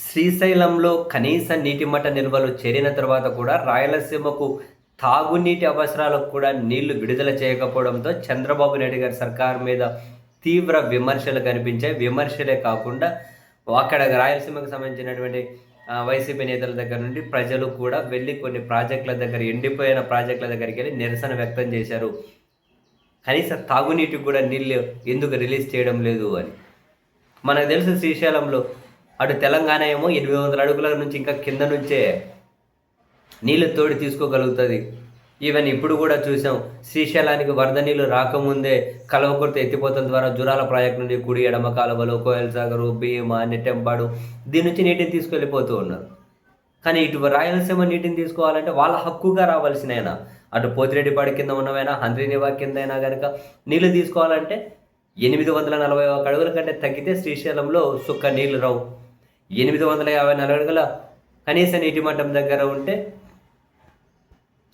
శ్రీశైలంలో కనీస నీటి మట్ట నిల్వలు చేరిన తర్వాత కూడా రాయలసీమకు తాగునీటి అవసరాలకు కూడా నీళ్లు విడుదల చేయకపోవడంతో చంద్రబాబు నాయుడు గారి సర్కార్ మీద తీవ్ర విమర్శలు కనిపించాయి. విమర్శలే కాకుండా అక్కడ రాయలసీమకు సంబంధించినటువంటి వైసీపీ నేతల దగ్గర నుండి ప్రజలు కూడా వెళ్ళి కొన్ని ప్రాజెక్టుల దగ్గర, ఎండిపోయిన ప్రాజెక్టుల దగ్గరికి వెళ్ళి నిరసన వ్యక్తం చేశారు. కనీస తాగునీటికి కూడా నీళ్ళు ఎందుకు రిలీజ్ చేయడం లేదు అని. మనకు తెలుసు శ్రీశైలంలో అటు తెలంగాణ ఏమో 800 అడుగుల నుంచి ఇంకా కింద నుంచే నీళ్లు తోడి తీసుకోగలుగుతుంది. ఈవెన్ ఇప్పుడు కూడా చూసాం, శ్రీశైలానికి వరద నీళ్లు రాకముందే కల్వకుర్తి ఎత్తిపోతల ద్వారా జురాల ప్రాజెక్టు నుండి కుడి ఎడమ కాలువలు, కోయల్ సాగరు, భీమా, నెట్టెంపాడు దీని నుంచి నీటిని తీసుకెళ్ళిపోతూ ఉన్నారు. కానీ ఇటు రాయలసీమ నీటిని తీసుకోవాలంటే వాళ్ళ హక్కుగా రావాల్సినైనా, అటు పోతిరెడ్డిపాడు కింద ఉన్నవైనా, హంద్రీనివా కింద అయినా కనుక నీళ్లు తీసుకోవాలంటే 841 అడుగుల కంటే తగ్గితే శ్రీశైలంలో సుక్క నీళ్లు రావు. 854 అడుగుల కనీస నీటి మట్టం దగ్గర ఉంటే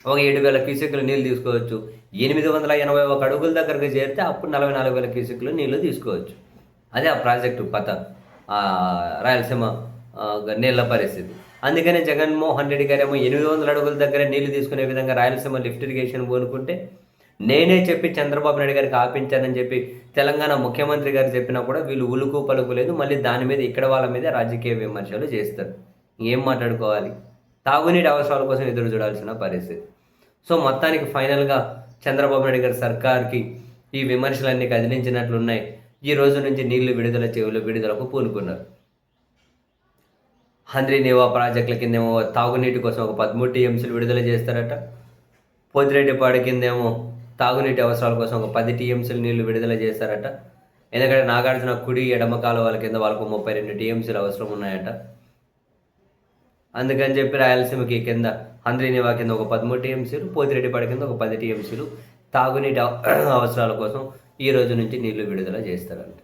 ఒక 7,000 క్యూసెక్లు నీళ్ళు తీసుకోవచ్చు. 881 అడుగుల దగ్గరకు చేరితే అప్పుడు 44,000 క్యూసెక్లు నీళ్లు తీసుకోవచ్చు. అదే ఆ ప్రాజెక్టు రాయలసీమ నీళ్ళ పరిస్థితి. అందుకనే జగన్మోహన్ రెడ్డి గారేమో 800 అడుగుల దగ్గర నీళ్లు తీసుకునే విధంగా రాయలసీమ లిఫ్ట్ ఇరిగేషన్ పోనుకుంటే, నేనే చెప్పి చంద్రబాబు నాయుడు గారికి ఆపించానని చెప్పి తెలంగాణ ముఖ్యమంత్రి గారు చెప్పినా కూడా వీళ్ళు ఉలుకు పలుకు లేదు. మళ్ళీ దాని మీద ఇక్కడ వాళ్ళ మీద రాజకీయ విమర్శలు చేస్తారు. ఏం మాట్లాడుకోవాలి? తాగునీటి అవసరాల కోసం ఎదురు చూడాల్సిన పరిస్థితి. సో మొత్తానికి ఫైనల్గా చంద్రబాబు నాయుడు గారి సర్కార్కి ఈ విమర్శలన్నీ కదిలించినట్లున్నాయి. ఈ రోజు నుంచి నీళ్లు విడుదలకు పూనుకున్నారు. హంద్రీనివా ప్రాజెక్టుల కిందేమో తాగునీటి కోసం ఒక 13 టీఎంసీలు విడుదల చేస్తారట. పోతిరెడ్డిపాడు కిందేమో తాగునీటి అవసరాల కోసం ఒక 10 టీఎంసీలు నీళ్లు విడుదల చేస్తారట. ఎందుకంటే నాగార్జున కుడి ఎడమ కాలువల కింద వాళ్ళకు 32 టీఎంసీలు అవసరం ఉన్నాయట. అందుకని చెప్పి రాయలసీమకి కింద హంద్రీనివా కింద ఒక 13 టీఎంసీలు, పోతిరెడ్డిపాడు కింద ఒక 10 టీఎంసీలు తాగునీటి అవసరాల కోసం ఈ రోజు నుంచి నీళ్లు విడుదల చేస్తారంట.